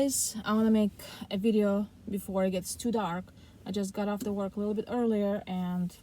guys, I want to make a video before it gets too dark. I just got off the work a little bit earlier and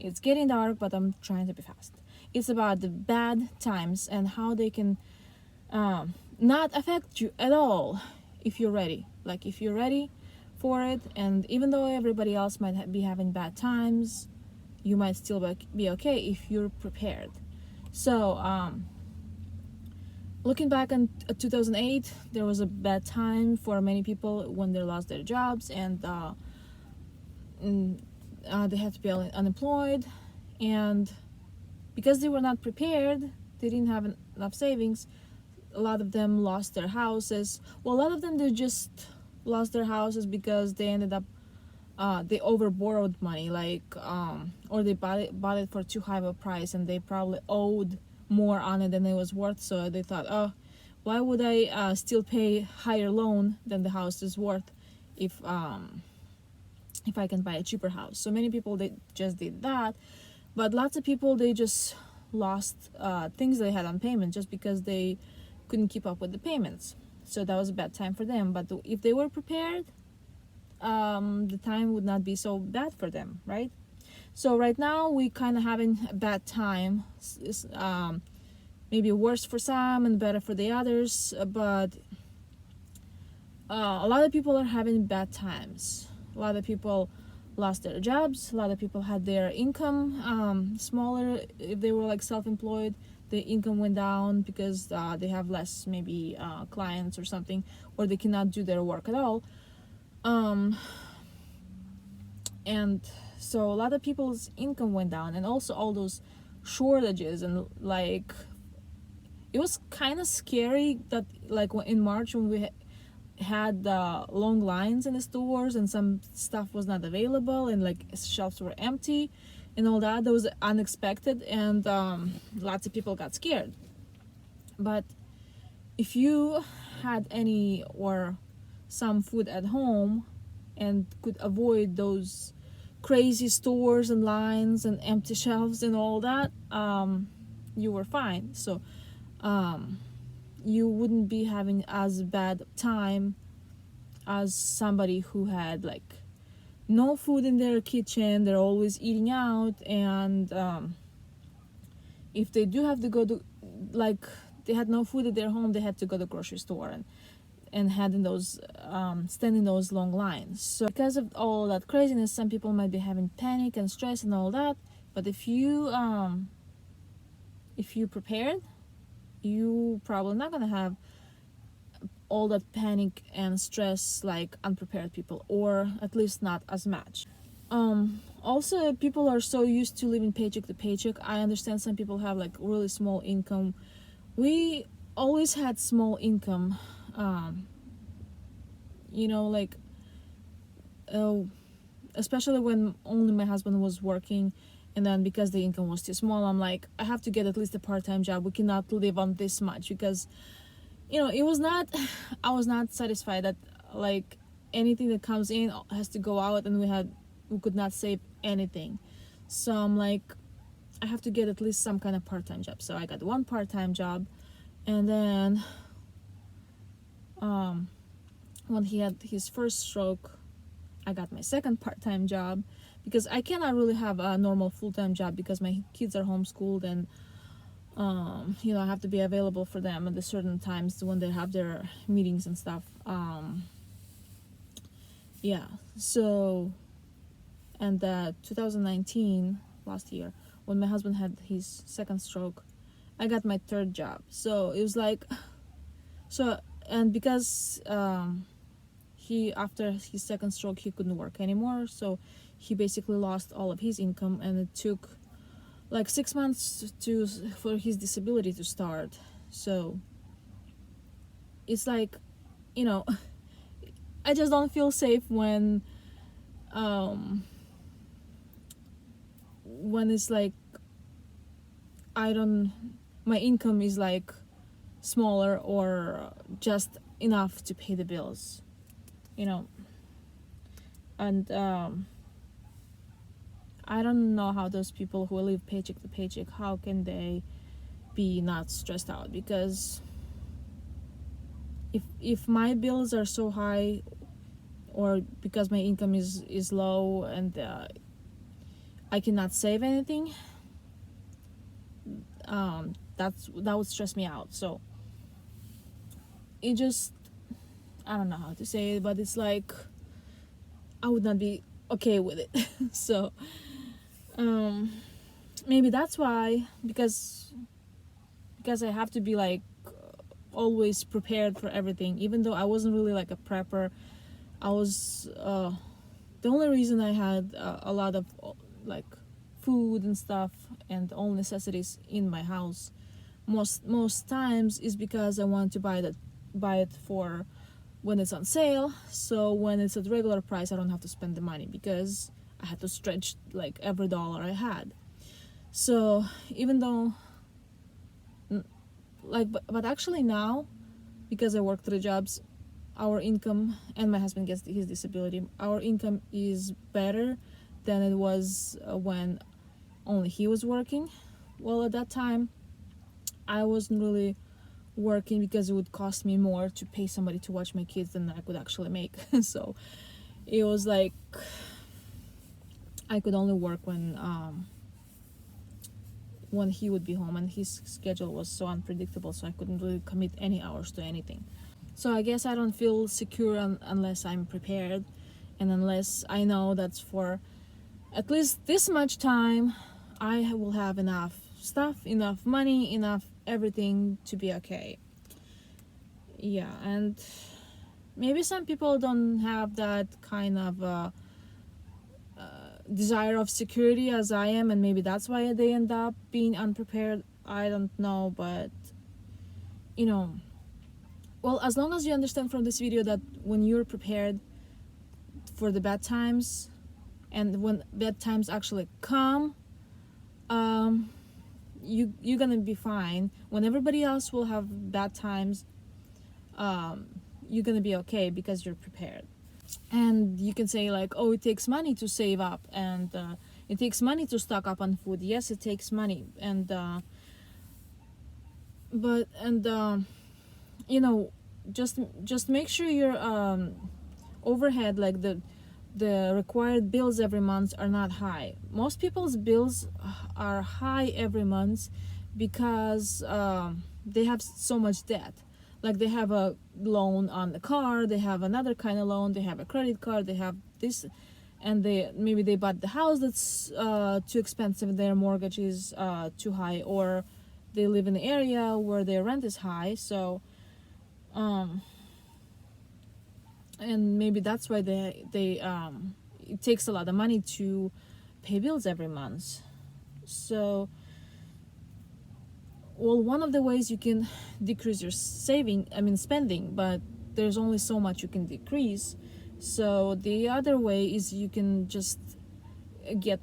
it's getting dark, but I'm trying to be fast. It's about the bad times and how they can not affect you at all if you're ready. Like if you're ready for it, and even though everybody else might be having bad times, you might still be okay if you're prepared. So looking back on 2008, there was a bad time for many people when they lost their jobs and they had to be unemployed, and because they were not prepared, they didn't have enough savings. A lot of them lost their houses. Well, a lot of them, they just lost their houses because they ended up they over borrowed money, like or they bought it for too high of a price, and they probably owed more on it than it was worth. So they thought, oh, why would I still pay higher loan than the house is worth if I can buy a cheaper house? So many people, they just did that, but lots of people, they just lost things they had on payment just because they couldn't keep up with the payments. So that was a bad time for them. But if they were prepared, the time would not be so bad for them, right? So right now we kind of having a bad time. Maybe worse for some and better for the others, but a lot of people are having bad times. A lot of people lost their jobs. A lot of people had their income smaller. If they were like self-employed, the income went down because they have less maybe clients or something, or they cannot do their work at all. And so a lot of people's income went down, and also all those shortages, and like it was kind of scary that like in March when we had long lines in the stores and some stuff was not available and like shelves were empty and all that. That was unexpected, and lots of people got scared. But if you had any or some food at home and could avoid those crazy stores and lines and empty shelves and all that, you were fine. So you wouldn't be having as bad time as somebody who had like no food in their kitchen. They're always eating out, and if they do have to go to, like, they had no food at their home, they had to go to the grocery store and had in those stand in those long lines. So because of all that craziness, some people might be having panic and stress and all that. But if you prepared, you probably not gonna have all that panic and stress like unprepared people, or at least not as much. Also, people are so used to living paycheck to paycheck. I understand some people have like really small income. We always had small income, like especially when only my husband was working, and then because the income was too small, I'm like, I have to get at least a part-time job. We cannot live on this much, because it was not I was not satisfied that like anything that comes in has to go out, and we could not save anything. So I'm like, I have to get at least some kind of part-time job. So I got one part-time job, and then when he had his first stroke, I got my second part-time job, because I cannot really have a normal full-time job because my kids are homeschooled, and I have to be available for them at the certain times when they have their meetings and stuff. So, and 2019, last year, when my husband had his second stroke, I got my third job. So it was like, and because after his second stroke, he couldn't work anymore, so he basically lost all of his income, and it took like 6 months for his disability to start. So it's like, I just don't feel safe when it's like my income is like smaller or just enough to pay the bills, and I don't know how those people who live paycheck to paycheck, how can they be not stressed out? Because if my bills are so high, or because my income is low, and I cannot save anything, that would stress me out. So it just, I don't know how to say it, but it's like I would not be okay with it. So um, maybe that's why, because I have to be like always prepared for everything, even though I wasn't really like a prepper. I was the only reason I had a lot of like food and stuff and all necessities in my house most times is because I want to buy it for when it's on sale, so when it's at regular price I don't have to spend the money, because I had to stretch like every dollar I had. So even though like but actually now, because I work 3 jobs, our income, and my husband gets his disability, our income is better than it was when only he was working. Well, at that time I wasn't really working because it would cost me more to pay somebody to watch my kids than I could actually make. So it was like I could only work when he would be home, and his schedule was so unpredictable, so I couldn't really commit any hours to anything. So I guess I don't feel secure unless I'm prepared, and unless I know that's for at least this much time I will have enough stuff, enough money, enough everything to be okay. Yeah, and maybe some people don't have that kind of desire of security as I am, and maybe that's why they end up being unprepared. I don't know, but you know, well, as long as you understand from this video that when you're prepared for the bad times, and when bad times actually come, you're gonna be fine. When everybody else will have bad times, you're gonna be okay because you're prepared. And you can say like, oh, it takes money to save up, and it takes money to stock up on food. Yes, it takes money, and but and you know, just make sure your overhead, like the required bills every month, are not high. Most people's bills are high every month because they have so much debt. Like they have a loan on the car, they have another kind of loan, they have a credit card, they have this, and maybe they bought the house that's too expensive, their mortgage is too high, or they live in an area where their rent is high. So and maybe that's why they it takes a lot of money to pay bills every month. So well, one of the ways you can decrease your spending, but there's only so much you can decrease. So the other way is you can just get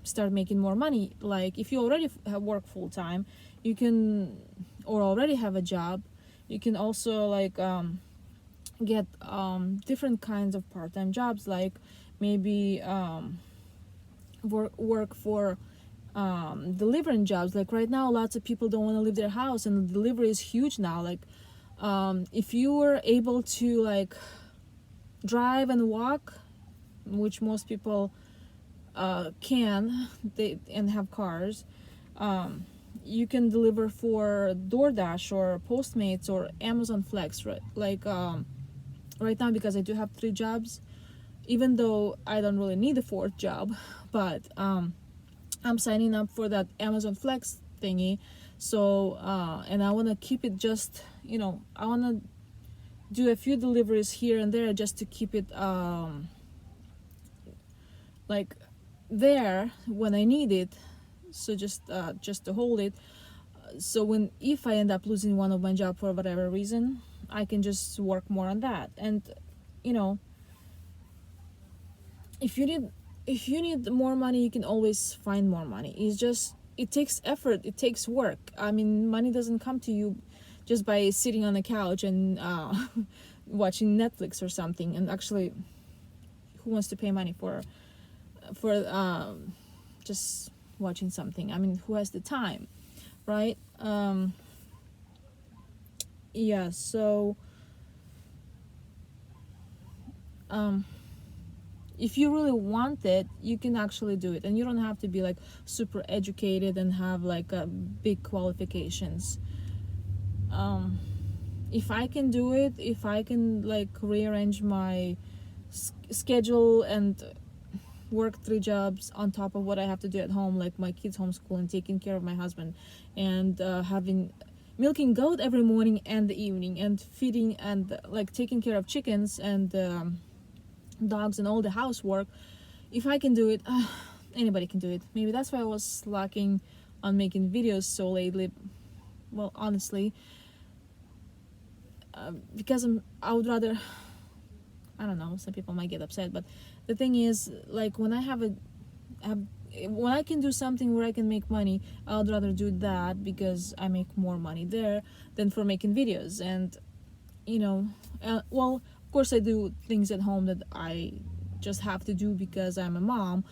start making more money. Like if you already have work full time, you can, or already have a job, you can also like get different kinds of part-time jobs, like maybe work for delivering jobs. Like right now lots of people don't want to leave their house, and the delivery is huge now. Like if you were able to like drive and walk, which most people can, and have cars, you can deliver for DoorDash or Postmates or Amazon Flex, right? Like right now, because I do have 3 jobs, even though I don't really need a 4th job, but I'm signing up for that Amazon Flex thingy. So and I want to keep it, just I want to do a few deliveries here and there just to keep it like there when I need it. So just to hold it, so if I end up losing one of my job for whatever reason, I can just work more on that. And if you need more money, you can always find more money. It takes effort, it takes work. I mean, money doesn't come to you just by sitting on the couch and watching Netflix or something. And actually, who wants to pay money for just watching something? I mean, who has the time, right? yeah, so um if you really want it, you can actually do it, and you don't have to be like super educated and have like big qualifications. um if I can do it, if I can like rearrange my schedule and work 3 jobs on top of what I have to do at home, like my kids homeschooling, taking care of my husband, and having milking goat every morning and the evening, and feeding and like taking care of chickens and dogs and all the housework. If I can do it, anybody can do it. Maybe that's why I was slacking on making videos so lately. Well, honestly, because I would rather, I don't know, some people might get upset, but the thing is, like when I have when I can do something where I can make money, I'd rather do that because I make more money there than for making videos. And you know, well, of course I do things at home that I just have to do because I'm a mom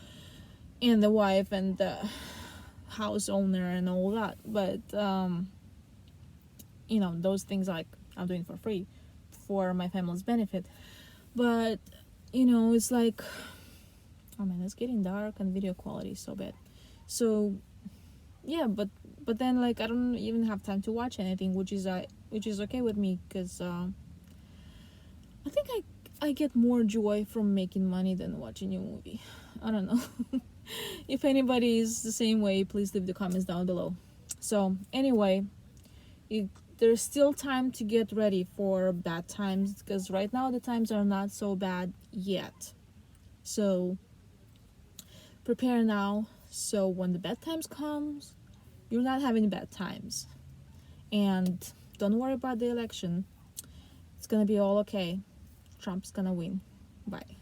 and the wife and the house owner and all that. But you know, those things like I'm doing for free for my family's benefit. But you know, it's like, oh man, it's getting dark and video quality is so bad. So yeah, but then like I don't even have time to watch anything, which is okay with me because I think I get more joy from making money than watching a movie. I don't know. If anybody is the same way, please leave the comments down below. So anyway, it, there's still time to get ready for bad times because right now the times are not so bad yet. So prepare now, so when the bad times comes, you're not having bad times. And don't worry about the election. It's gonna be all okay. Trump's gonna win. Bye.